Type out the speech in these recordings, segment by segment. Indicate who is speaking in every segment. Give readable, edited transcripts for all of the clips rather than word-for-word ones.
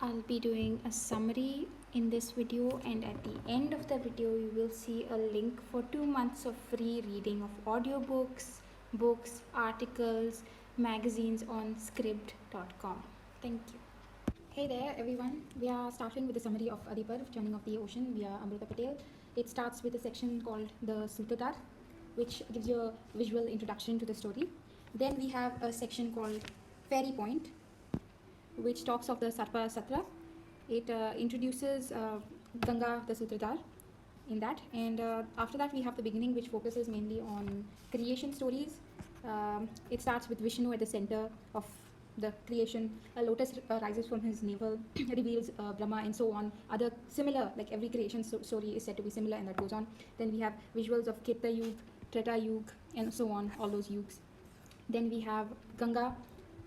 Speaker 1: I'll be doing a summary in this video, and at the end of the video you will see a link for 2 months of free reading of audiobooks, books, articles, magazines on scribd.com. Thank you. Hey there everyone, we are starting with the summary of Adiparv, Churning of the Ocean via Amruta Patil. It starts with a section called the Sutradhar, which gives you a visual introduction to the story. Then we have a section called Fairy Point, which talks of the Sarpa Satra. It introduces Ganga the Sutradhar in that, and after that we have the beginning, which focuses mainly on creation stories. It starts with Vishnu at the center of the creation. A lotus rises from his navel, reveals Brahma, and so on. Other similar, like every creation story is said to be similar, and that goes on. Then we have visuals of Kreta Yug, Treta Yug, and so on, all those yugs. Then we have Ganga.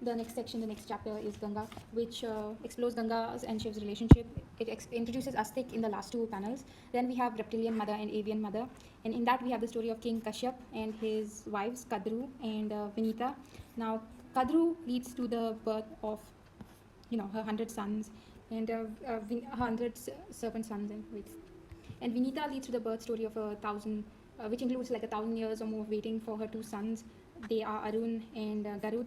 Speaker 1: The next section, the next chapter is Ganga, which explores Ganga's and Shiv's relationship. It introduces Astik in the last two panels. Then we have reptilian mother and avian mother, and in that we have the story of King Kashyap and his wives Kadru and Vinita. Now Kadru leads to the birth of, her 100 sons and 100 serpent sons, and Vinita leads to the birth story of 1,000, which includes like 1,000 years or more of waiting for her two sons. They are Arun and Garud.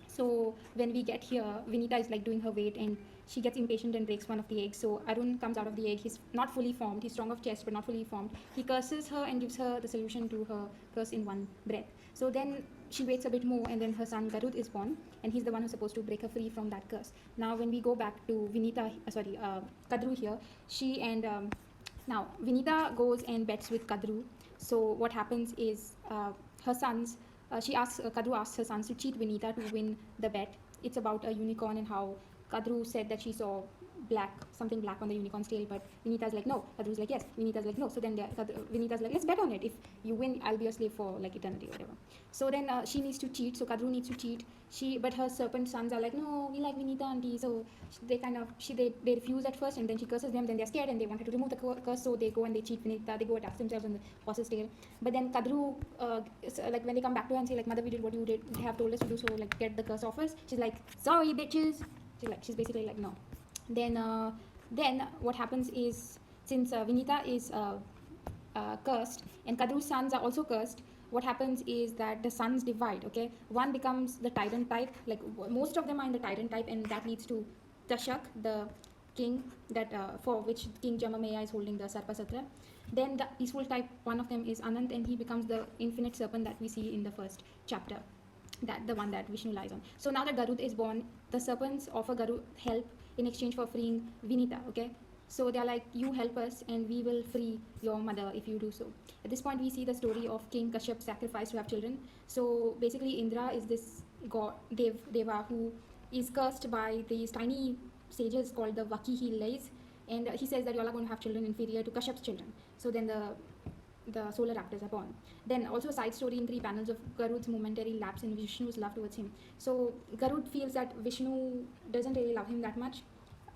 Speaker 1: So when we get here, Vinita is like doing her weight, and she gets impatient and breaks one of the eggs. So Arun comes out of the egg. He's not fully formed. He's strong of chest, but not fully formed. He curses her and gives her the solution to her curse in one breath. So then she waits a bit more, and then her son Garud is born, and he's the one who's supposed to break her free from that curse. Now when we go back to Kadru here, she and now Vinita goes and bets with Kadru. So what happens is her sons. Kadru asks her sons to cheat Vinita to win the bet. It's about a unicorn and how Kadru said that she saw something black on the unicorn's tail, but Vinita's like, no. Kadru's like, yes. Vinita's like, no. So then Vinita's like, let's bet on it. If you win, I'll be your slave for like eternity or whatever. So then she needs to cheat. So Kadru needs to cheat. But her serpent sons are like, no, we like Vinita auntie. So they refuse at first, and then she curses them. Then they're scared and they want her to remove the curse. So they go and they cheat Vinita. They go attach themselves on the horse's tail. But then Kadru, when they come back to her and say like, mother, we did what you have told us to do. So like, get the curse off us. She's like, sorry, bitches. She's basically like, no. Then what happens is, since Vinita is cursed and Kadru's sons are also cursed, what happens is that the sons divide. Okay, one becomes the tyrant type, like most of them are in the tyrant type, and that leads to Tashak, the king that for which King Jamamaya is holding the Sarpa Satra. Then the peaceful type, one of them is Anant, and he becomes the infinite serpent that we see in the first chapter, that the one that Vishnu lies on. So now that Garud is born, the serpents offer Garud help in exchange for freeing Vinita. Okay, so they're like, you help us and we will free your mother if you do so. At this point we see the story of King Kashyap's sacrifice to have children. So basically Indra is this god Deva who is cursed by these tiny sages called the Vakihilays, and he says that you all are going to have children inferior to Kashyap's children. So then the solar raptors are born. Then also a side story in 3 panels of Garud's momentary lapse in Vishnu's love towards him. So Garud feels that Vishnu doesn't really love him that much,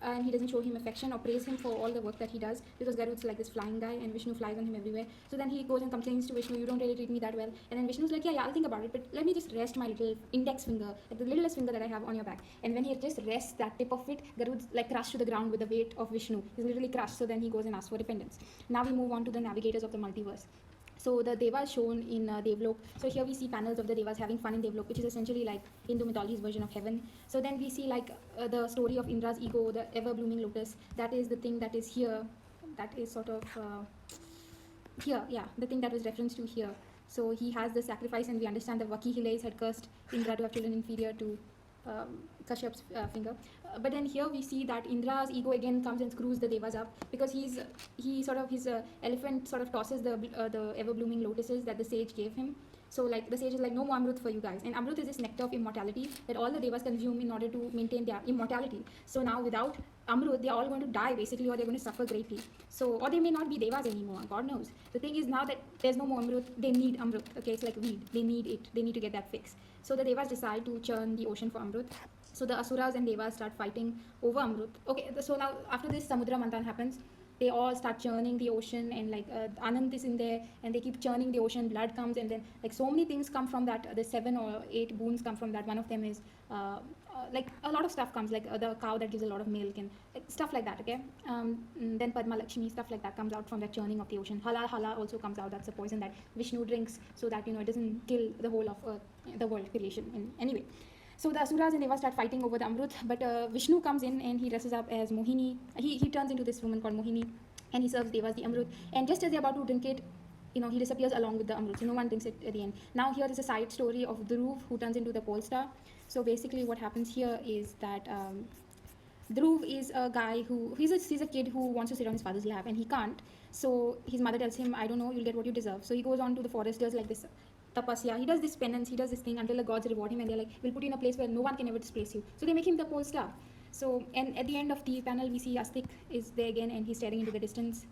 Speaker 1: and he doesn't show him affection or praise him for all the work that he does, because Garud's like this flying guy and Vishnu flies on him everywhere. So then he goes and complains to Vishnu, you don't really treat me that well. And then Vishnu's like, yeah, I'll think about it, but let me just rest my little index finger, like the littlest finger that I have on your back. And when he just rests that tip of it, Garud's like crushed to the ground with the weight of Vishnu. He's literally crushed. So then he goes and asks for repentance. Now we move on to the navigators of the multiverse. So the Devas shown in Devlok. So here we see panels of the Devas having fun in Devlok, which is essentially like Hindu mythology's version of heaven. So then we see like the story of Indra's ego, the ever-blooming lotus. That is the thing that is here. That is sort of here, yeah, the thing that was referenced to here. So he has the sacrifice, and we understand that Vakihilays had cursed Indra to have children inferior to Kashyap's finger. But then here we see that Indra's ego again comes and screws the Devas up, because his elephant sort of tosses the ever-blooming lotuses that the sage gave him. So like the sage is like, no more Amrut for you guys. And Amrut is this nectar of immortality that all the Devas consume in order to maintain their immortality. So now without Amrut, they're all going to die basically, or they're going to suffer greatly. So, or they may not be Devas anymore, God knows. The thing is, now that there's no more Amrut, they need Amrut. Okay, it's like weed. They need it. They need to get that fix. So the Devas decide to churn the ocean for Amrut. So the Asuras and Devas start fighting over Amrut. Okay, so now after this Samudra Manthan happens, they all start churning the ocean, and like Anand is in there, and they keep churning the ocean. Blood comes, and then like so many things come from that. The 7 or 8 boons come from that. One of them is like a lot of stuff comes, like the cow that gives a lot of milk, and like, stuff like that. Okay, then Padma Lakshmi, stuff like that comes out from that churning of the ocean. Hala also comes out. That's a poison that Vishnu drinks so that it doesn't kill the whole of the world creation. And anyway, so the Asuras and Deva start fighting over the Amrut, but Vishnu comes in and he dresses up as Mohini. He turns into this woman called Mohini, and he serves Devas the Amrut. And just as they're about to drink it, he disappears along with the Amrut. So no one drinks it at the end. Now here is a side story of Dhruv, who turns into the pole star. So basically what happens here is that Dhruv is a guy he's a kid who wants to sit on his father's lap, and he can't. So his mother tells him, I don't know, you'll get what you deserve. So he goes on to the forest, does like this tapasya. He does this penance, he does this thing until the gods reward him, and they're like, we'll put you in a place where no one can ever displace you. So they make him the pole star. So, and at the end of the panel, we see Astik is there again, and he's staring into the distance.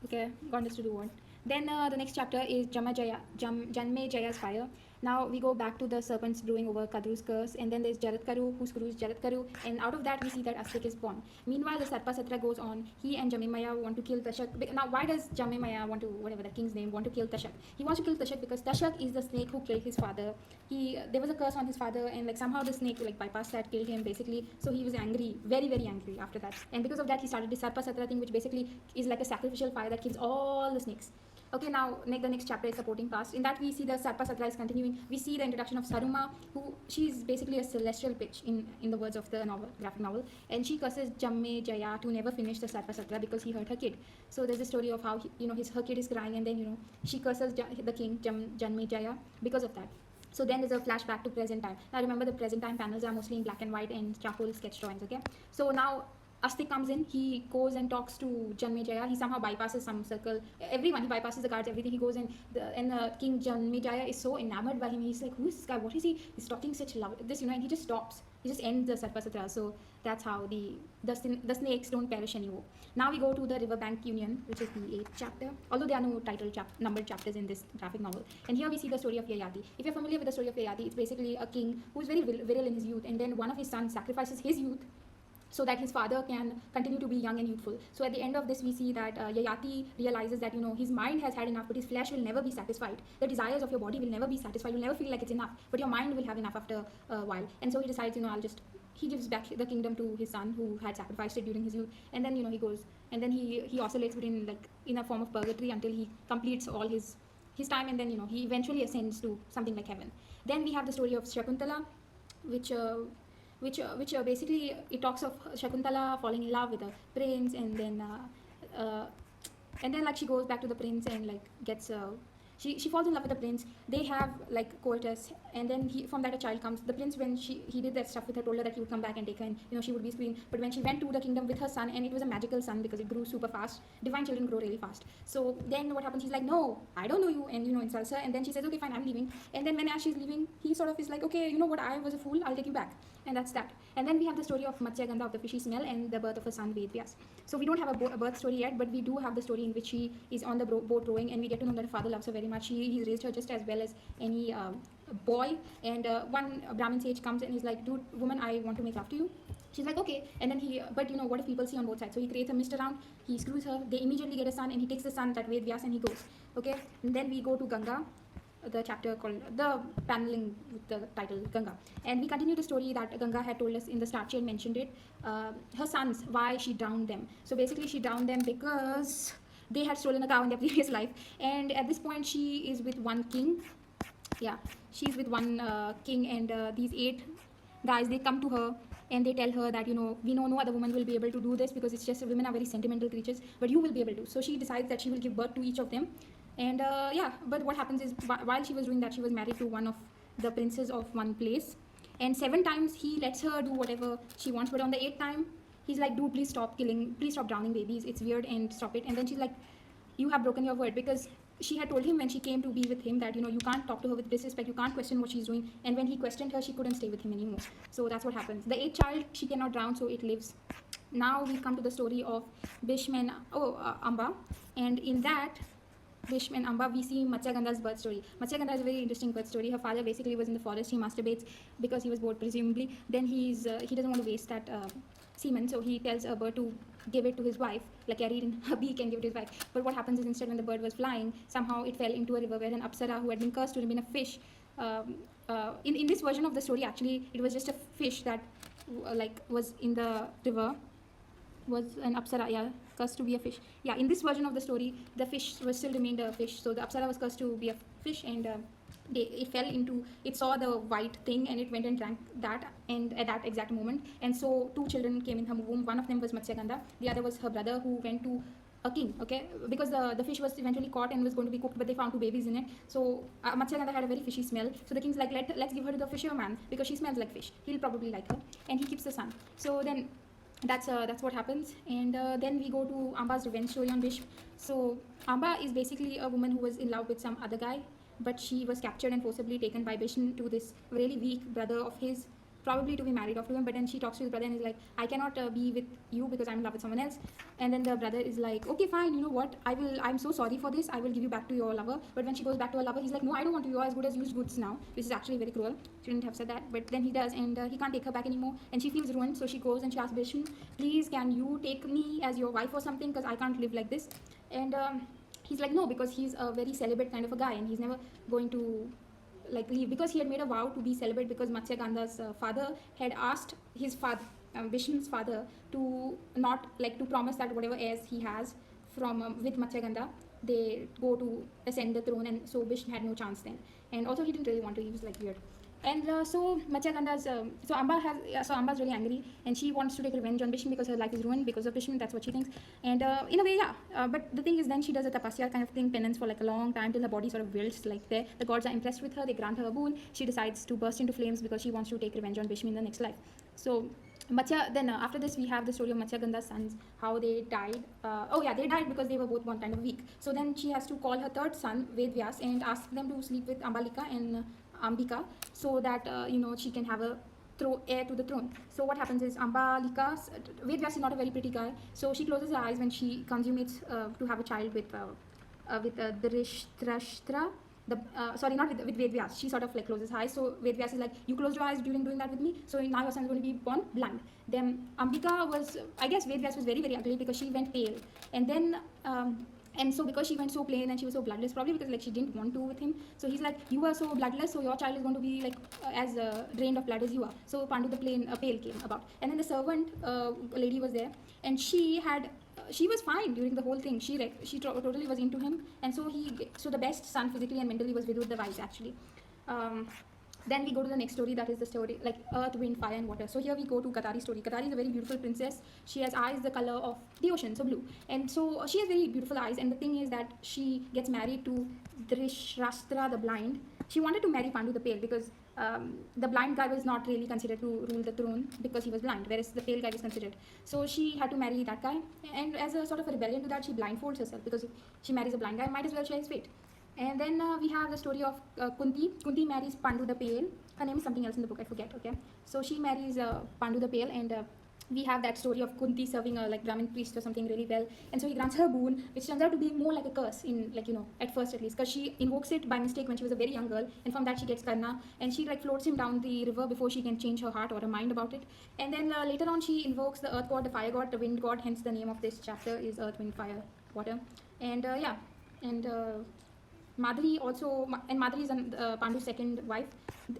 Speaker 1: Okay, God knows to do what. Then the next chapter is Janme Jaya's fire. Now we go back to the serpents brewing over Kadru's curse, and then there's Jaratkaru, who screws Jaratkaru, and out of that we see that Astik is born. Meanwhile, the Sarpa Satra goes on. He and Jamimaya want to kill Tashak. Now, why does Jamimaya want to, whatever the king's name, want to kill Tashak? He wants to kill Tashak because Tashak is the snake who killed his father. There was a curse on his father, and like somehow the snake like bypassed that, killed him basically. So he was angry, very very angry after that, and because of that he started the Sarpa Satra thing, which basically is like a sacrificial fire that kills all the snakes. Okay, now the next chapter is supporting past. In that we see the Sarpa Satra is continuing. We see the introduction of Saruma, who she's basically a celestial bitch in the words of the graphic novel, and she curses Jamme Jaya to never finish the Sarpa Satra because he hurt her kid. So there's a story of how her kid is crying, and then she curses the king Janme Jaya because of that. So then there's a flashback to present time. Now remember, the present time panels are mostly in black and white and charcoal sketch drawings. Okay, so now Astik comes in, he goes and talks to Janmejaya. He somehow bypasses some circle. Everyone, he bypasses the guards, everything. He goes in, and King Janmejaya is so enamored by him. He's like, who is this guy? What is he? He's talking such loud. And he just stops. He just ends the Sarpasatra. So that's how the snakes don't perish anymore. Now we go to the Riverbank Union, which is the 8th chapter. Although there are no numbered chapters in this graphic novel. And here we see the story of Yayati. If you're familiar with the story of Yayati, it's basically a king who is very virile in his youth, and then one of his sons sacrifices his youth so that his father can continue to be young and youthful. So at the end of this, we see that Yayati realizes that his mind has had enough, but his flesh will never be satisfied. The desires of your body will never be satisfied. You'll never feel like it's enough, but your mind will have enough after a while. And so he decides, he gives back the kingdom to his son who had sacrificed it during his youth. And then he goes, and then he oscillates between in a form of purgatory until he completes all his time, and then he eventually ascends to something like heaven. Then we have the story of Shakuntala, which basically it talks of Shakuntala falling in love with a prince, and then like she goes back to the prince and like gets she falls in love with the prince. They have like coitus, and then from that a child comes. The prince, when he did that stuff with her, told her that he would come back and take her, and she would be his queen. But when she went to the kingdom with her son, and it was a magical son because it grew super fast. Divine children grow really fast. So then what happens? He's like, no, I don't know you, and insults her. And then she says, okay, fine, I'm leaving. And then when as she's leaving, he sort of is like, okay, you know what, I was a fool, I'll take you back. And that's that. And then we have the story of Matsya Gandha, of the fishy smell, and the birth of her son Vedvyas. So we don't have a birth story yet, but we do have the story in which she is on the boat rowing, and we get to know that her father loves her very much. He's raised her just as well as any boy. And one Brahmin sage comes and he's like, dude, woman, I want to make love to you. She's like, okay. And then but what if people see on both sides? So he creates a mist around, he screws her, they immediately get a son, and he takes the son, that Vedvyas, and he goes. Okay. And then we go to Ganga, the chapter called, the paneling with the title Ganga. And we continue the story that Ganga had told us in the start. She had mentioned it. Her sons, why she drowned them. So basically she drowned them because they had stolen a cow in their previous life. And at this point she is with one king. Yeah, she's with one king, and these 8 guys, they come to her and they tell her that, we know no other woman will be able to do this because it's just, women are very sentimental creatures, but you will be able to. So she decides that she will give birth to each of them. And but what happens is, while she was doing that, she was married to one of the princes of one place, and 7 times he lets her do whatever she wants, but on the 8th time he's like, dude, please stop drowning babies, it's weird, and stop it. And then she's like, you have broken your word, because she had told him when she came to be with him that you can't talk to her with disrespect, you can't question what she's doing, and when he questioned her, she couldn't stay with him anymore. So that's what happens. The 8th child, she cannot drown, so it lives. Now we come to the story of Bhishma and Amba, and in that Bhishma and Amba, we see Matsya Gandha's birth story. Matsya Gandha is a very interesting birth story. Her father basically was in the forest. He masturbates because he was bored, presumably. Then he doesn't want to waste that semen, so he tells a bird to give it to his wife, like carry it in a beak and give it to his wife. But what happens is, instead, when the bird was flying, somehow it fell into a river where an apsara who had been cursed to remain a fish. In this version of the story, actually, it was just a fish that was in the river, was an apsara, yeah, cursed to be a fish. Yeah, in this version of the story, the fish was still remained a fish. So the apsara was cursed to be a fish, and it fell into, it saw the white thing and it went and drank that, and at that exact moment. And so two children came in her womb. One of them was Matsyagandha, the other was her brother, who went to a king, okay, because the fish was eventually caught and was going to be cooked, but they found two babies in it. So Matsyagandha had a very fishy smell, so the king's like, let's give her to the fisherman because she smells like fish, he'll probably like her, and he keeps the son. So then that's what happens. And then we go to Amba's revenge story on Bhishma. So Amba is basically a woman who was in love with some other guy, but she was captured and forcibly taken by Bhishma to this really weak brother of his, probably to be married off to him. But then she talks to his brother and is like, I cannot be with you because I'm in love with someone else. And then the brother is like, okay, fine, you know what, I'm so sorry for this, I will give you back to your lover. But when she goes back to her lover, he's like, no, I don't want to, you're as good as used goods now, which is actually very cruel. Shouldn't have said that, but then he does, and he can't take her back anymore, and she feels ruined. So she goes and she asks Bhishma, please, can you take me as your wife or something, because I can't live like this. And he's like, no, because he's a very celibate kind of a guy, and he's never going to leave, because he had made a vow to be celibate, because Matsyagandha's father had asked his father, Vishnu's father, to not to promise that whatever heirs he has from with Matsyagandha, they go to ascend the throne, and so Vishnu had no chance then. And also he didn't really want to, he was weird. And so Matsyagandha's, so Amba's really angry, and she wants to take revenge on Vishnu because her life is ruined because of Vishnu, that's what she thinks. And in a way, yeah, but the thing is, then she does a tapasya kind of thing, penance for a long time, till her body sort of wilts there. The gods are impressed with her, they grant her a boon, she decides to burst into flames because she wants to take revenge on Vishnu in the next life. So then after this we have the story of Matsyagandha's sons, how they died. They died because they were both one kind of weak. So then she has to call her third son, Vedvyas, and ask them to sleep with Ambalika and Ambika, so that she can have a heir to the throne. So what happens is, Ambalika's Vedvyas is not a very pretty guy, so she closes her eyes when she consummates to have a child with Drishrashtra. Not with Vedvyas. She sort of closes her eyes. So Vedvyas is like, you closed your eyes during doing that with me, so now your son is going to be born blind. Then Ambika was, I guess Vedvyas was very, very ugly because she went pale. And then and so because she went so plain and she was so bloodless, probably because she didn't want to with him, so he's like, you are so bloodless, so your child is going to be as drained of blood as you are. So Pandu the pale came about. And then the servant lady was there, and she was fine during the whole thing. She totally was into him, and so the best son physically and mentally was Vidur the wise, actually. Then we go to the next story, that is the story earth, wind, fire and water. So here we go to Katari's story. Katari is a very beautiful princess. She has eyes the color of the ocean, so blue. And so she has very beautiful eyes, and the thing is that she gets married to Drishrashtra the blind. She wanted to marry Pandu the pale because the blind guy was not really considered to rule the throne because he was blind, whereas the pale guy was considered. So she had to marry that guy, and as a sort of a rebellion to that, she blindfolds herself, because if she marries a blind guy, might as well share his fate. And then we have the story of Kunti. Kunti marries Pandu the Pale. Her name is something else in the book, I forget, okay. So she marries Pandu the Pale, and we have that story of Kunti serving a Brahmin priest or something really well. And so he grants her a boon, which turns out to be more like a curse, in at first at least, because she invokes it by mistake when she was a very young girl, and from that she gets Karna, and she floats him down the river before she can change her heart or her mind about it. And then later on she invokes the earth god, the fire god, the wind god, hence the name of this chapter is Earth, Wind, Fire, Water. And Madhuri also, and Madhuri is Pandu's second wife.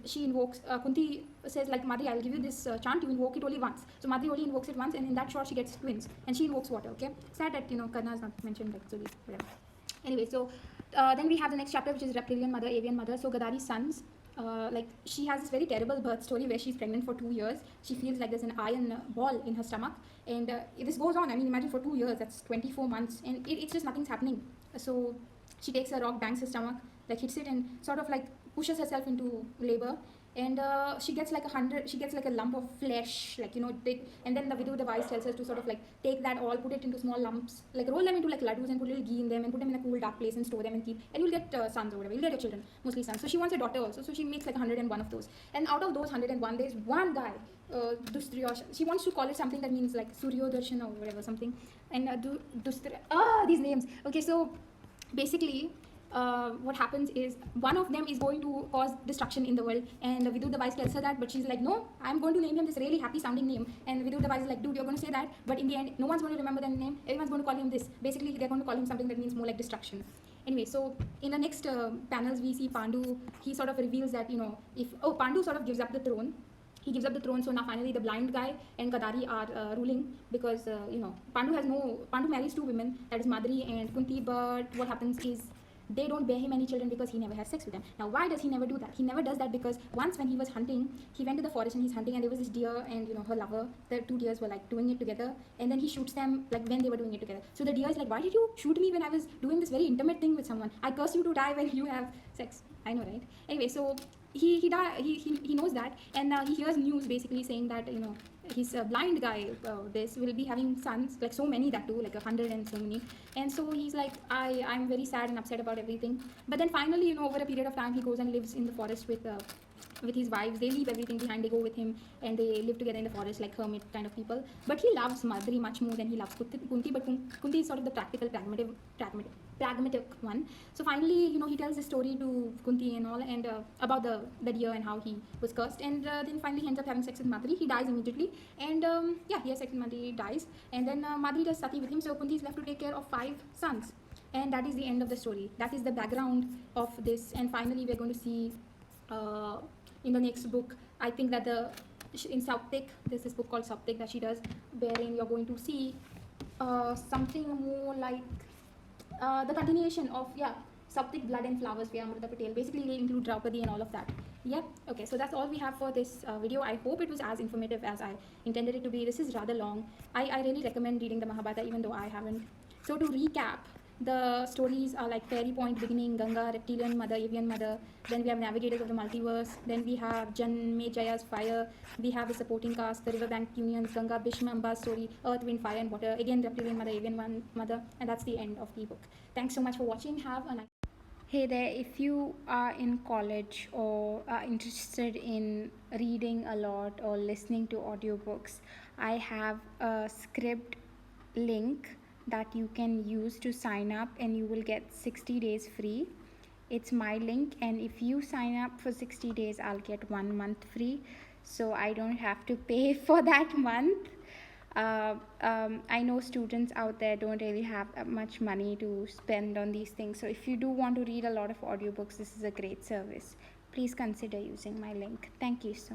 Speaker 1: She invokes, Kunti says Madhuri, I will give you this chant, you invoke it only once. So Madhuri only invokes it once, and in that shot she gets twins, and she invokes water, okay. Sad that, Karna is not mentioned, so whatever. Anyway, so then we have the next chapter, which is reptilian mother, avian mother. So Gadari's sons, she has this very terrible birth story where she's pregnant for 2 years. She feels like there's an iron ball in her stomach, and this goes on, I mean, imagine for 2 years, that's 24 months, and it's just nothing's happening. So she takes a rock, bangs her stomach, hits it, and sort of pushes herself into labor. And she gets a lump of flesh, and then the Vidur the wise tells her to sort of take that all, put it into small lumps, roll them into laddus and put a little ghee in them and put them in a cool dark place and store them and keep, and you'll get sons or whatever, you'll get your children, mostly sons. So she wants a daughter also, so she makes 101 of those, and out of those 101 there's one guy, Dustriyoshan. She wants to call it something that means Suryodarshan or whatever, something, and these names. Okay, so basically what happens is one of them is going to cause destruction in the world, and Vidut the Wise tells her that, but she's like, no, I'm going to name him this really happy sounding name. And Vidut the Wise is like, dude, you're going to say that, but in the end, no one's going to remember the name. Everyone's going to call him this. Basically, they're going to call him something that means more like destruction. Anyway, so in the next panels, we see Pandu. He sort of reveals that, if Pandu sort of gives up the throne. He gives up the throne, so now finally the blind guy and Kadari are ruling, because Pandu marries two women, that is Madri and Kunti, but what happens is they don't bear him any children because he never has sex with them. Now, why does he never do that? He never does that because once when he was hunting, he went to the forest and he's hunting, and there was this deer and her lover. The two deers were like doing it together, and then he shoots them like when they were doing it together. So the deer is like, why did you shoot me when I was doing this very intimate thing with someone? I cursed you to die when you have sex. I know, right? Anyway, so he knows that, and he hears news basically saying that he's a blind guy, this will be having sons, like so many, that too, like 100 and so many. And so he's like, I'm very sad and upset about everything. But then finally, over a period of time, he goes and lives in the forest with his wives. They leave everything behind, they go with him, and they live together in the forest like hermit kind of people. But he loves Madri much more than he loves Kunti, but Kunti is sort of the practical, pragmatic one. So finally, he tells his story to Kunti and all, and about the deer and how he was cursed, and then finally he ends up having sex with Madri. He dies immediately, and he has sex with Madri, dies, and then Madri does sati with him, so Kunti is left to take care of 5 sons. And that is the end of the story. That is the background of this, and finally we're going to see in the next book, I think that in Sauptik, there's this book called Sauptik that she does, wherein you're going to see something more like the continuation of Sauptik, Blood and Flowers, via Amruta Patel. Basically, they include Draupadi and all of that. Yeah. Okay. So that's all we have for this video. I hope it was as informative as I intended it to be. This is rather long. I really recommend reading the Mahabharata, even though I haven't. So to recap, the stories are like Fairy Point beginning, Ganga, Reptilian Mother, Avian Mother. Then we have Navigators of the Multiverse. Then we have Janmejaya's Fire. We have the supporting cast, the Riverbank Unions, Ganga, Bhishma, Amba's story, Earth, Wind, Fire and Water. Again, Reptilian Mother, Avian Mother. And that's the end of the book. Thanks so much for watching. Have a nice. Hey there, if you are in college or are interested in reading a lot or listening to audiobooks, I have a scribd link that you can use to sign up, and you will get 60 days free. It's my link, and if you sign up for 60 days, I'll get 1 month free, so I don't have to pay for that month. I know students out there don't really have much money to spend on these things, so if you do want to read a lot of audiobooks, this is a great service. Please consider using my link. Thank you so much.